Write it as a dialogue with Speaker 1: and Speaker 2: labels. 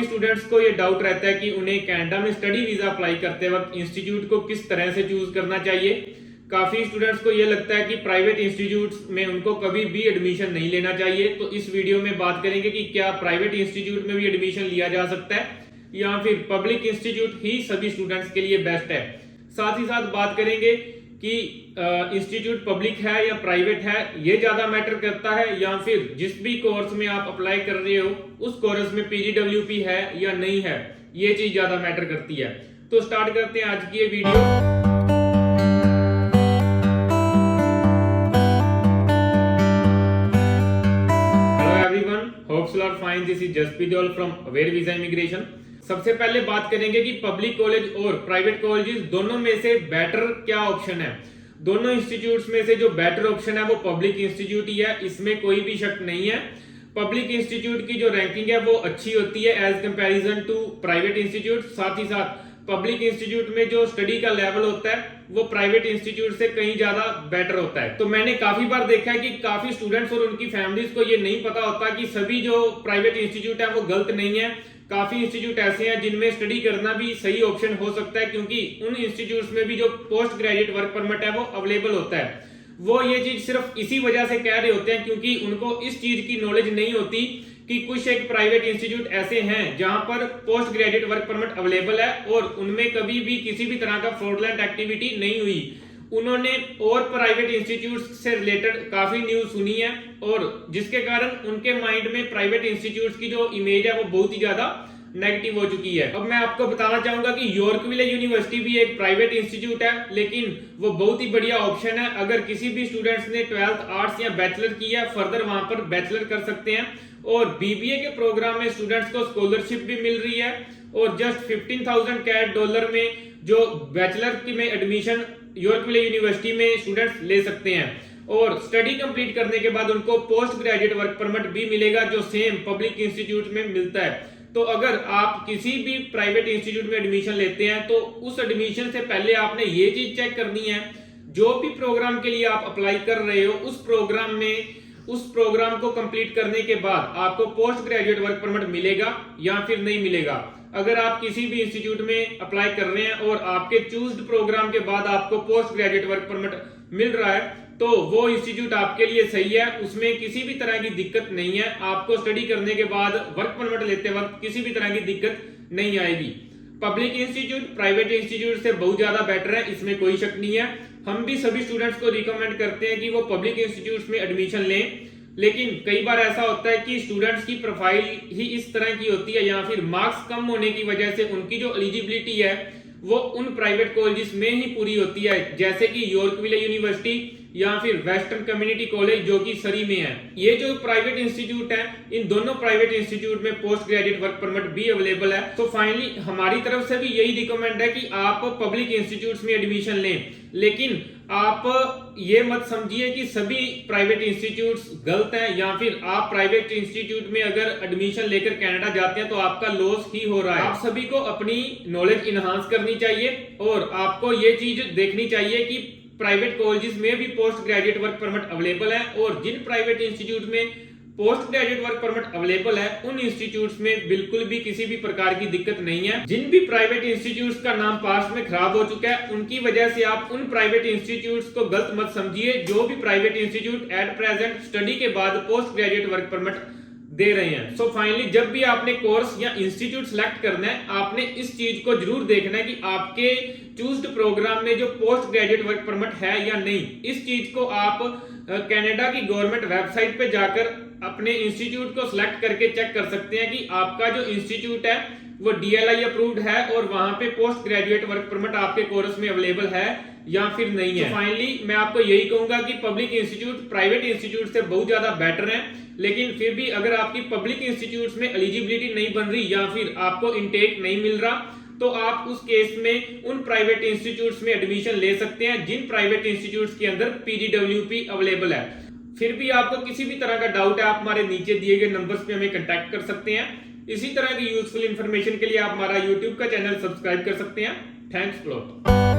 Speaker 1: Students को ये doubt रहता है कि उन्हें कनाडा में स्टडी वीजा अप्लाई करते वक्त इंस्टीट्यूट को किस तरह से चूज करना चाहिए। काफी स्टूडेंट्स को ये लगता है कि प्राइवेट इंस्टीट्यूट्स में उनको कभी भी एडमिशन नहीं लेना चाहिए। तो इस वीडियो में बात करेंगे कि क्या प्राइवेट इंस्टीट्यूट में भी एडमिशन लिया जा सकता है या फिर पब्लिक इंस्टीट्यूट ही सभी स्टूडेंट्स के लिए बेस्ट है। साथ ही साथ बात करेंगे कि इंस्टीट्यूट पब्लिक है या प्राइवेट है, ये ज्यादा मैटर करता है, या फिर जिस भी कोर्स में आप अप्लाई कर रहे हो उस कोर्स में पीजीडब्ल्यूपी है या नहीं है, ये चीज ज्यादा मैटर करती है। तो स्टार्ट करते हैं आज की ये video. Hello everyone, hopes you are fine. This is Jaspreet Deol from Aware Visa Immigration. सबसे पहले बात करेंगे कि पब्लिक कॉलेज और प्राइवेट कॉलेजेस दोनों में से बेटर क्या ऑप्शन है। दोनों इंस्टीट्यूट्स में से जो बेटर ऑप्शन है वो पब्लिक इंस्टीट्यूट ही है, इसमें कोई भी शक नहीं है। पब्लिक इंस्टीट्यूट की जो रैंकिंग है वो अच्छी होती है as comparison to private institute. साथ ही साथ पब्लिक इंस्टीट्यूट में जो स्टडी का लेवल होता है वो प्राइवेट इंस्टीट्यूट से कहीं ज्यादा बेटर होता है। तो मैंने काफी बार देखा है कि काफी स्टूडेंट्स और उनकी फैमिलीज को ये नहीं पता होता कि सभी जो प्राइवेट इंस्टीट्यूट है वो गलत नहीं है। काफी इंस्टीट्यूट ऐसे हैं जिनमें स्टडी करना भी सही ऑप्शन हो सकता है, क्योंकि उन इंस्टीट्यूट्स में भी जो पोस्ट ग्रेजुएट वर्क परमिट है वो अवेलेबल होता है। वो ये चीज सिर्फ इसी वजह से कह रहे होते हैं क्योंकि उनको इस चीज की नॉलेज नहीं होती कि कुछ एक प्राइवेट इंस्टीट्यूट ऐसे हैं जहां पर post graduate work permit available है और उनमें कभी भी किसी भी तरह का फ्रॉडलेंट एक्टिविटी नहीं हुई। उन्होंने और प्राइवेट इंस्टीट्यूट से रिलेटेड काफी न्यूज सुनी है और जिसके कारण उनके माइंड में प्राइवेट इंस्टीट्यूट की जो इमेज है वो बहुत ही ज्यादा नेगेटिव हो चुकी है। अब मैं आपको बताना चाहूंगा कि यॉर्कविले यूनिवर्सिटी भी एक प्राइवेट इंस्टीट्यूट है, लेकिन वो बहुत ही बढ़िया ऑप्शन है। अगर किसी भी स्टूडेंट्स ने 12th आर्ट्स या बैचलर किया है, फर्दर वहां पर बैचलर कर सकते हैं। और बीबीए के प्रोग्राम में स्टूडेंट्स को स्कॉलरशिप भी मिल रही है और जस्ट $15,000 कैड में जो बैचलर की में एडमिशन यॉर्कविले यूनिवर्सिटी में स्टूडेंट्स ले सकते हैं। और स्टडी कंप्लीट करने के बाद उनको पोस्ट ग्रेजुएट वर्क परमिट भी मिलेगा जो सेम पब्लिक इंस्टीट्यूट में मिलता है। तो अगर आप किसी भी प्राइवेट इंस्टीट्यूट में एडमिशन लेते हैं तो उस एडमिशन से पहले आपने ये चीज चेक करनी है, जो भी प्रोग्राम के लिए आप अप्लाई कर रहे हो उस प्रोग्राम को कंप्लीट करने के बाद आपको पोस्ट ग्रेजुएट वर्क परमिट मिलेगा या फिर नहीं मिलेगा। अगर आप किसी भी इंस्टीट्यूट में अप्लाई कर रहे हैं और आपके चूज्ड प्रोग्राम के बाद आपको पोस्ट ग्रेजुएट वर्क परमिट मिल रहा है तो वो इंस्टीट्यूट आपके लिए सही है, उसमें किसी भी तरह की दिक्कत नहीं है। आपको स्टडी करने के बाद वर्क परमिट लेते वक्त किसी भी तरह की दिक्कत नहीं आएगी। पब्लिक इंस्टीट्यूट प्राइवेट इंस्टीट्यूट से बहुत ज्यादा बेटर है, इसमें कोई शक नहीं है। हम भी सभी स्टूडेंट्स को रिकमेंड करते हैं कि वो पब्लिक इंस्टीट्यूट में एडमिशन लें, लेकिन कई बार ऐसा होता है कि स्टूडेंट्स की प्रोफाइल ही इस तरह की होती है या फिर मार्क्स कम होने की वजह से उनकी जो एलिजिबिलिटी है वो उन प्राइवेट कॉलेजेस में ही पूरी होती है, जैसे कि यॉर्कविले यूनिवर्सिटी या फिर वेस्टर्न कम्युनिटी कॉलेज जो कि सरी में है। ये जो प्राइवेट इंस्टीट्यूट है, इन दोनों प्राइवेट इंस्टीट्यूट में पोस्ट ग्रेजुएट वर्क परमिट भी अवेलेबल है। तो फाइनली हमारी तरफ से भी यही रिकमेंड है कि आप पब्लिक इंस्टीट्यूट्स में एडमिशन लें, लेकिन आप ये मत समझिए कि सभी प्राइवेट इंस्टीट्यूट्स गलत हैं या फिर आप प्राइवेट इंस्टीट्यूट में अगर एडमिशन लेकर कनाडा जाते हैं तो आपका लॉस ही हो रहा है। आप सभी को अपनी नॉलेज इनहांस करनी चाहिए और आपको ये चीज देखनी चाहिए कि प्राइवेट कॉलेजेस में भी post graduate work permit available है और जिन प्राइवेट इंस्टीट्यूट में post graduate work permit available है उन इंस्टीट्यूट्स में बिल्कुल भी किसी भी प्रकार की दिक्कत नहीं है। जिन भी प्राइवेट इंस्टीट्यूट्स का नाम पास्ट में खराब हो चुका है उनकी वजह से आप उन प्राइवेट इंस्टीट्यूट्स को गलत मत समझिए जो भी private institute at present study के बाद पोस्ट ग्रेजुएट वर्क परमिट दे रहे हैं। सो फाइनली जब भी आपने कोर्स या इंस्टीट्यूट सेलेक्ट करना है आपने इस चीज को जरूर देखना है कि आपके चूज्ड प्रोग्राम में जो पोस्ट ग्रेजुएट वर्क परमिट है या नहीं। इस चीज को आप कनाडा की गवर्नमेंट वेबसाइट पे जाकर अपने इंस्टीट्यूट को सिलेक्ट करके चेक कर सकते हैं कि आपका जो इंस्टीट्यूट है वो DLI अप्रूव्ड है और वहां पे पोस्ट ग्रेजुएट वर्क परमिट आपके कोर्स में अवेलेबल है या फिर नहीं है। फाइनली मैं आपको यही कहूंगा कि पब्लिक इंस्टीट्यूट प्राइवेट इंस्टीट्यूट से बहुत ज्यादा बेटर है, लेकिन फिर भी अगर आपकी पब्लिक इंस्टीट्यूट में एलिजिबिलिटी नहीं बन रही या फिर आपको इनटेक नहीं मिल रहा तो आप उस केस में उन प्राइवेट इंस्टीट्यूट्स में एडमिशन ले सकते हैं जिन प्राइवेट इंस्टीट्यूट्स के अंदर PGWP अवेलेबल है। फिर भी आपको किसी भी तरह का डाउट है आप हमारे नीचे दिए गए नंबर्स पे हमें कांटेक्ट कर सकते हैं। इसी तरह की यूजफुल इंफॉर्मेशन के लिए आप हमारा YouTube का चैनल सब्सक्राइब कर सकते हैं। Thanks a lot.